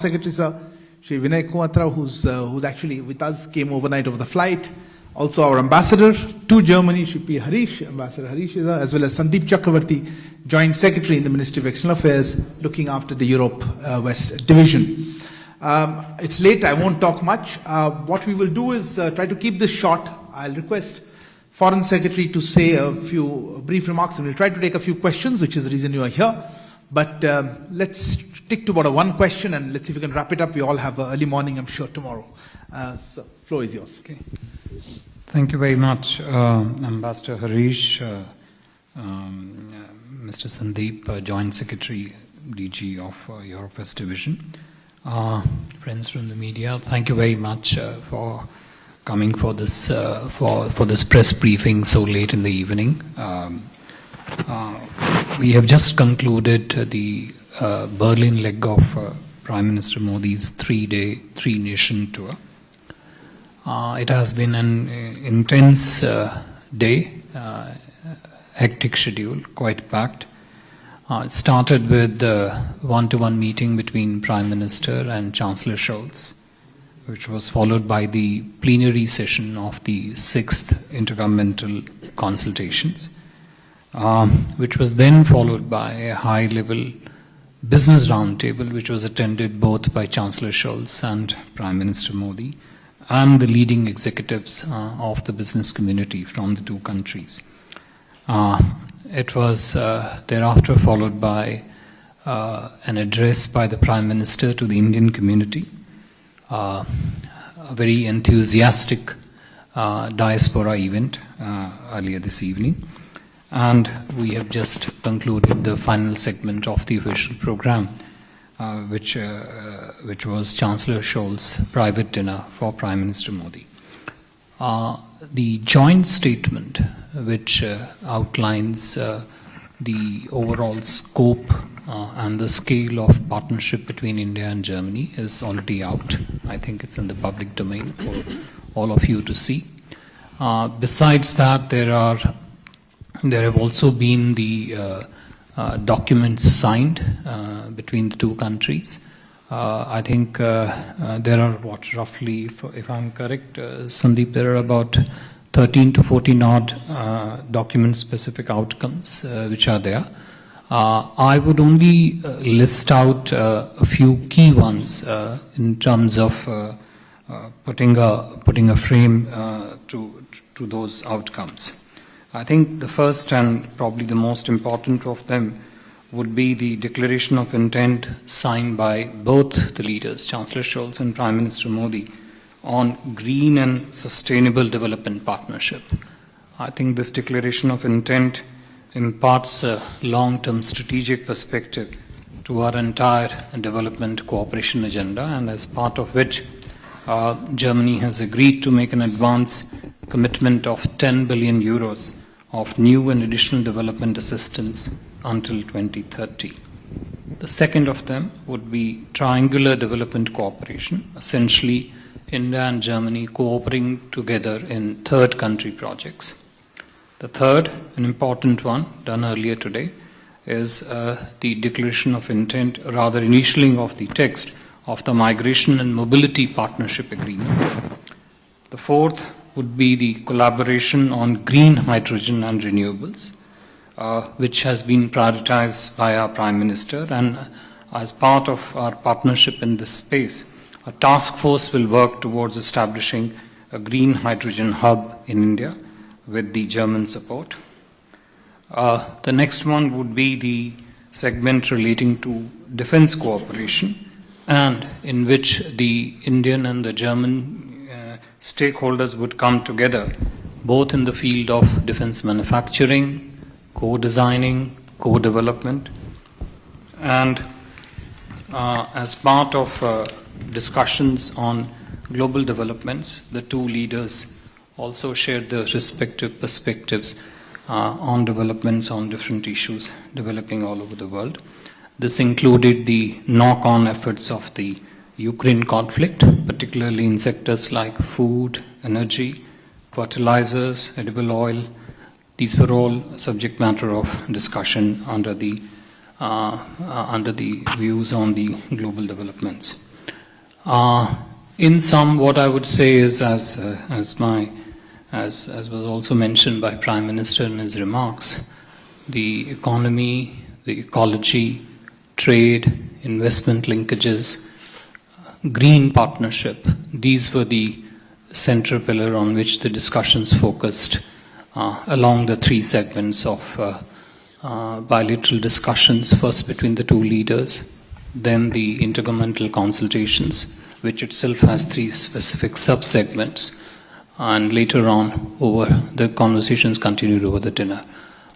Secretary Sir, Shri Vinay Kuatra, who's actually with us, came overnight over the flight. Also our ambassador to Germany, Shri P. Harish, Ambassador Harish, as well as Sandeep Chakravarti, Joint Secretary in the Ministry of External Affairs, looking after the Europe West Division. It's late, I won't talk much. What we will do is try to keep this short. I'll request Foreign Secretary to say a few brief remarks, and we'll try to take a few questions, which is the reason you are here. But let's stick to about one question, and let's see if we can wrap it up. We all have an early morning, I'm sure, tomorrow. So, floor is yours. Okay. Thank you very much, Ambassador Harish, Mr. Sandeep, Joint Secretary, DG of Europe West Division. Friends from the media, thank you very much for coming for this this press briefing so late in the evening. We have just concluded the Berlin leg of Prime Minister Modi's three-nation tour. It has been an intense day, hectic schedule, quite packed. It started with the one-to-one meeting between Prime Minister and Chancellor Scholz, which was followed by the plenary session of the 6th Intergovernmental Consultations, which was then followed by a high-level business roundtable, which was attended both by Chancellor Scholz and Prime Minister Modi, and the leading executives of the business community from the two countries. It was thereafter followed by an address by the Prime Minister to the Indian community, a very enthusiastic diaspora event earlier this evening. And we have just concluded the final segment of the official program, which was Chancellor Scholz's private dinner for Prime Minister Modi. The joint statement, which outlines the overall scope and the scale of partnership between India and Germany, is already out. I think it's in the public domain for all of you to see. Besides that, there have also been the documents signed between the two countries. I think there are, roughly, if I'm correct, Sandeep, there are about 13 to 14 odd document-specific outcomes which are there. I would only list out a few key ones in terms of putting a frame to those outcomes. I think the first and probably the most important of them would be the declaration of intent signed by both the leaders, Chancellor Scholz and Prime Minister Modi, on green and sustainable development partnership. I think this declaration of intent imparts a long-term strategic perspective to our entire development cooperation agenda, and as part of which Germany has agreed to make an advance commitment of 10 billion euros of new and additional development assistance until 2030. The second of them would be triangular development cooperation, essentially India and Germany cooperating together in third country projects. The third, an important one done earlier today, is the declaration of intent, rather initialing of the text of the Migration and Mobility Partnership Agreement. The fourth would be the collaboration on green hydrogen and renewables, which has been prioritized by our Prime Minister. And as part of our partnership in this space, a task force will work towards establishing a green hydrogen hub in India with the German support. The next one would be the segment relating to defense cooperation, and in which the Indian and the German stakeholders would come together, both in the field of defense manufacturing, co-designing, co-development, and as part of discussions on global developments, the two leaders also shared their respective perspectives on developments on different issues developing all over the world. This included the knock-on efforts of the Ukraine conflict, particularly in sectors like food, energy, fertilizers, edible oil. These were all subject matter of discussion under the views on the global developments. In sum, what I would say is, as was also mentioned by Prime Minister in his remarks, the economy, the ecology, trade, investment linkages, green partnership, these were the central pillar on which the discussions focused along the three segments of bilateral discussions, first between the two leaders, then the intergovernmental consultations, which itself has three specific sub-segments, and later on over the conversations continued over the dinner.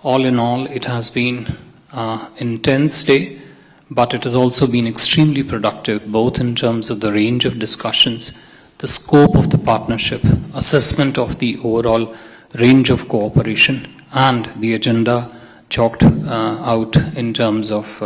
All in all, it has been an intense day, but it has also been extremely productive, both in terms of the range of discussions, the scope of the partnership, assessment of the overall range of cooperation, and the agenda chalked out in terms of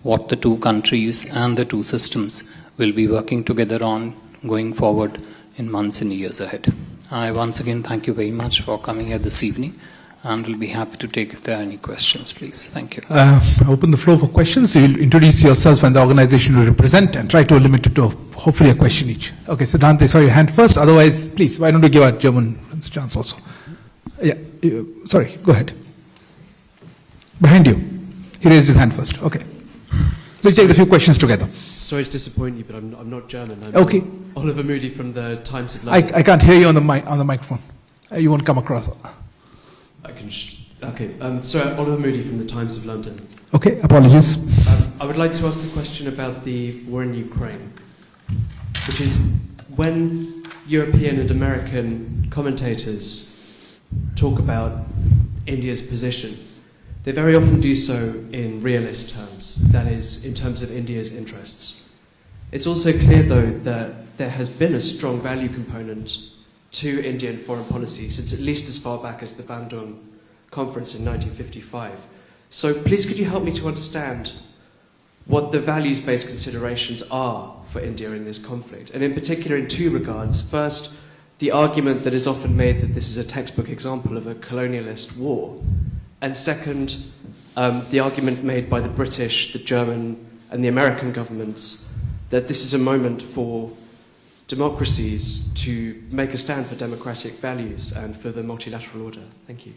what the two countries and the two systems will be working together on going forward in months and years ahead. I once again thank you very much for coming here this evening, and will be happy to take if there are any questions, please. Thank you. Open the floor for questions. You will introduce yourself and the organization you represent and try to limit it to hopefully a question each. Okay, Siddhant, I saw your hand first. Otherwise, please, why don't we give our German friends a chance also? Yeah, sorry, go ahead. Behind you. He raised his hand first. Okay. We'll take the few questions together. Sorry to disappoint you, but I'm not German. I'm okay. Oliver Moody from the Times of London. I can't hear you on the microphone. You won't come across. I can. Okay. Sorry, Oliver Moody from the Times of London. Okay. Apologies. I would like to ask a question about the war in Ukraine, which is when European and American commentators talk about India's position, they very often do so in realist terms, that is, in terms of India's interests. It's also clear, though, that there has been a strong value component to Indian foreign policy since at least as far back as the Bandung Conference in 1955. So please could you help me to understand what the values-based considerations are for India in this conflict, and in particular in two regards. First, the argument that is often made that this is a textbook example of a colonialist war, and second, the argument made by the British, the German and the American governments that this is a moment for democracies to make a stand for democratic values and for the multilateral order. Thank you.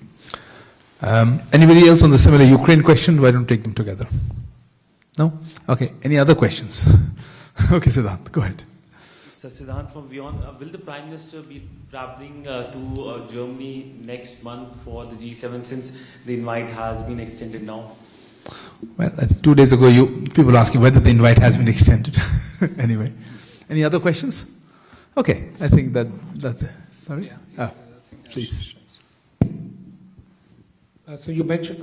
Anybody else on the similar Ukraine question? Why don't we take them together? No? Okay. Any other questions? Okay, Siddhant, go ahead. So Siddhant from Beyond, will the Prime Minister be travelling to Germany next month for the G7 since the invite has been extended now? Well, I think 2 days ago people were asking whether the invite has been extended. Anyway. Any other questions? Okay, I think that's sorry? Yeah. Please. So you mentioned,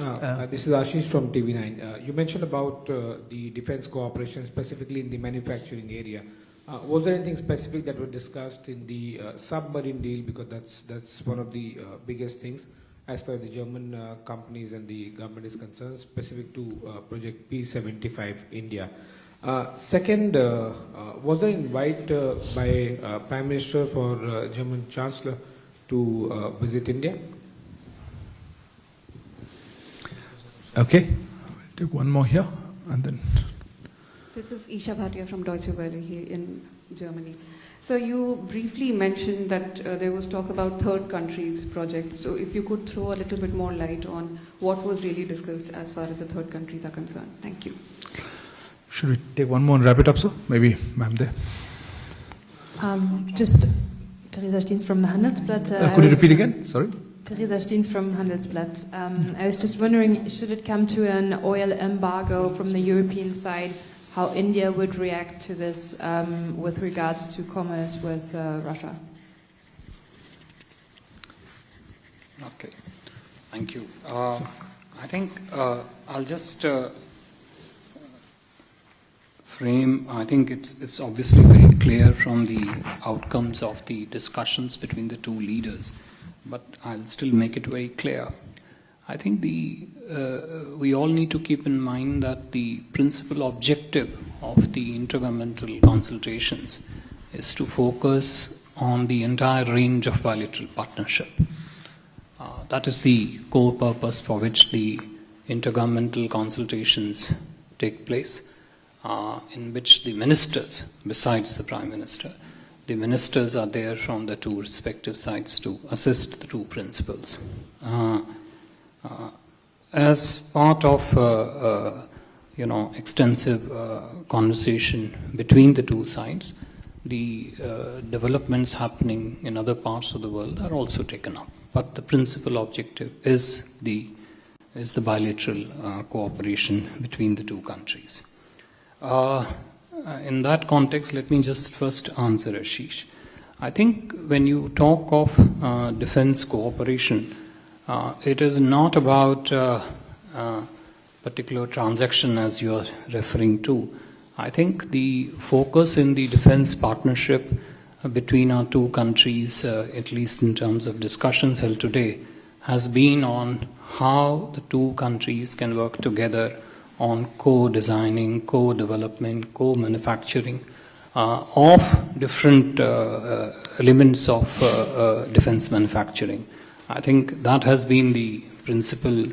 this is Ashish from TV9. You mentioned about the defense cooperation, specifically in the manufacturing area. Was there anything specific that was discussed in the submarine deal? Because that's one of the biggest things as far as the German companies and the government is concerned, specific to Project P75 India. Second, was there an invite by Prime Minister for German Chancellor to visit India? Okay, we'll take one more here and then. This is Isha Bhatia from Deutsche Welle here in Germany. So you briefly mentioned that there was talk about third countries project. So if you could throw a little bit more light on what was really discussed as far as the third countries are concerned. Thank you. Should we take one more and wrap it up, sir? Maybe ma'am there. Just Theresa Steens from the Handelsblatt. Could you repeat again? Sorry. Theresa Steens from Handelsblatt. I was just wondering, should it come to an oil embargo from the European side, how India would react to this with regards to commerce with Russia? Okay, thank you. I think I'll just frame, I think it's obviously very clear from the outcomes of the discussions between the two leaders, but I'll still make it very clear. I think we all need to keep in mind that the principal objective of the intergovernmental consultations is to focus on the entire range of bilateral partnership. That is the core purpose for which the intergovernmental consultations take place. in which the ministers, besides the Prime Minister, the ministers are there from the two respective sides to assist the two principals. As part of extensive conversation between the two sides, the developments happening in other parts of the world are also taken up. But the principal objective is the bilateral cooperation between the two countries. In that context, let me just first answer Ashish. I think when you talk of defense cooperation, it is not about particular transaction as you are referring to. I think the focus in the defense partnership between our two countries, at least in terms of discussions held today, has been on how the two countries can work together on co-designing, co-development, co-manufacturing of different elements of defense manufacturing. I think that has been the principal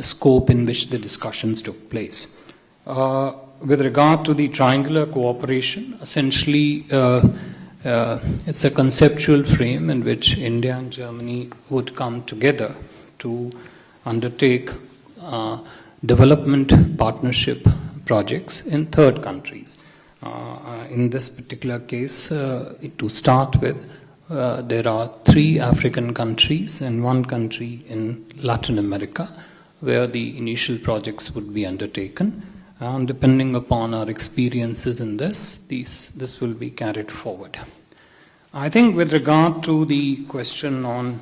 scope in which the discussions took place. With regard to the triangular cooperation, essentially it's a conceptual frame in which India and Germany would come together to undertake development partnership projects in third countries. In this particular case, to start with, there are 3 African countries and 1 country in Latin America where the initial projects would be undertaken. And depending upon our experiences in this will be carried forward. I think with regard to the question on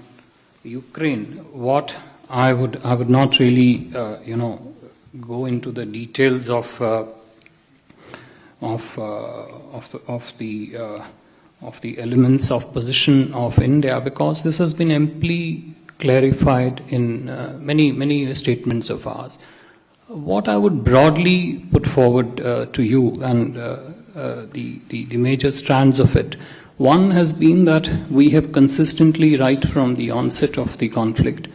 Ukraine, what I would not really, go into the details of the elements of position of India, because this has been amply clarified in many statements of ours. What I would broadly put forward to you and the major strands of it, one has been that we have consistently, right from the onset of the conflict,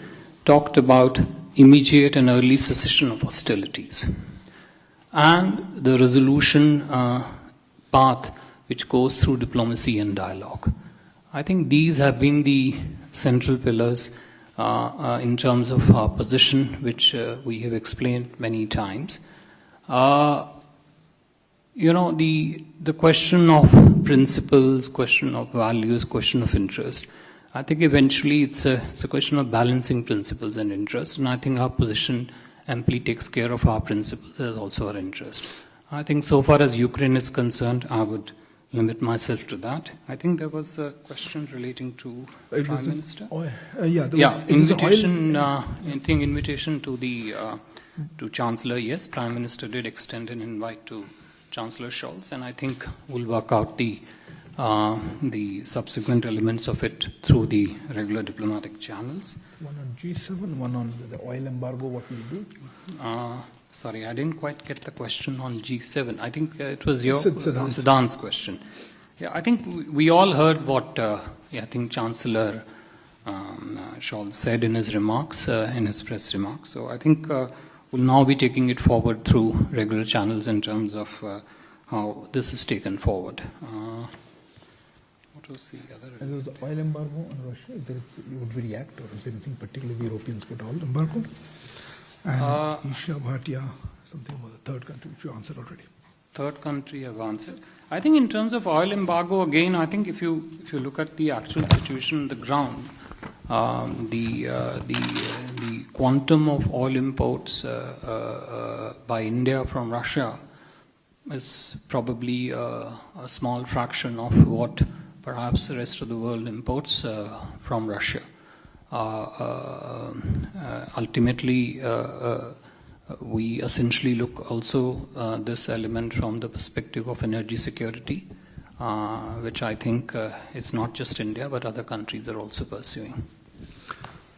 talked about immediate and early cessation of hostilities and the resolution path which goes through diplomacy and dialogue. I think these have been the central pillars in terms of our position, which we have explained many times. The question of principles, question of values, question of interest, I think eventually it's a question of balancing principles and interests, and I think our position amply takes care of our principles as also our interest. I think so far as Ukraine is concerned, I would limit myself to that. I think there was a question relating to Prime Minister. Invitation to the to Chancellor. Yes, Prime Minister did extend an invite to Chancellor Scholz, and I think we'll work out the subsequent elements of it through the regular diplomatic channels. One on G7, one on the oil embargo, what we'll do? Sorry, I didn't quite get the question on G7. I think it was your Siddhant's question. Yeah, I think we all heard what I think Chancellor Scholz said in his remarks, in his press remarks. So I think we'll now be taking it forward through regular channels in terms of how this is taken forward. What was the other? And there was the oil embargo on Russia. You would react, or is there anything particular the Europeans put oil embargo? And Isha Bhatia, something about the third country, which you answered already. Third country I've answered. I think in terms of oil embargo, again, I think if you look at the actual situation on the ground, the quantum of oil imports by India from Russia is probably a small fraction of what perhaps the rest of the world imports from Russia. Ultimately, we essentially look also this element from the perspective of energy security, which I think is not just India, but other countries are also pursuing.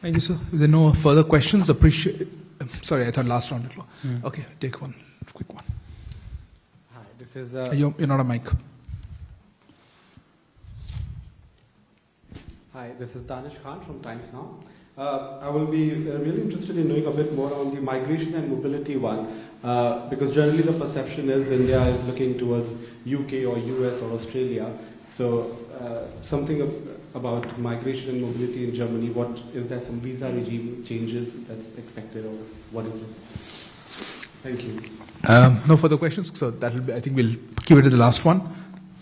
Thank you, sir. If there are no further questions, sorry, I thought last round. Okay, take one, quick one. Hi, this is... You're not a mic. Hi, this is Danish Khan from Times Now. I will be really interested in knowing a bit more on the migration and mobility one. Because generally the perception is India is looking towards UK or US or Australia. So something about migration and mobility in Germany. What is there some visa regime changes that's expected, or what is it? Thank you. No further questions, so that will be, I think we'll give it to the last one.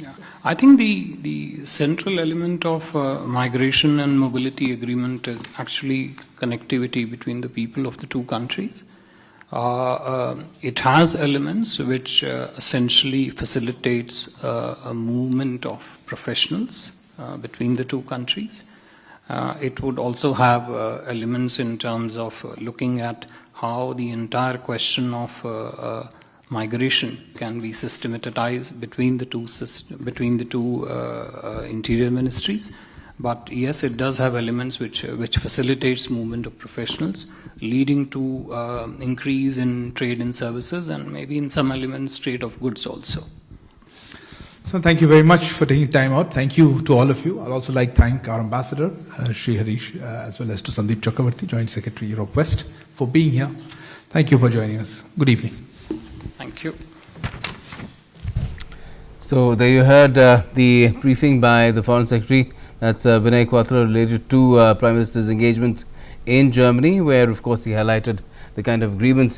Yeah. I think the central element of migration and mobility agreement is actually connectivity between the people of the two countries. It has elements which essentially facilitates a movement of professionals between the two countries. It would also have elements in terms of looking at how the entire question of migration can be systematized between the two interior ministries. But yes, it does have elements which facilitates movement of professionals, leading to increase in trade and services, and maybe in some elements trade of goods also. So thank you very much for taking time out. Thank you to all of you. I'd also like to thank our ambassador, Shri Harish, as well as to Sandeep Chakravarti, Joint Secretary Europe West, for being here. Thank you for joining us. Good evening. Thank you. So there you heard the briefing by the Foreign Secretary, that's Vinay Quatra, related to Prime Minister's engagements in Germany, where of course he highlighted the kind of grievances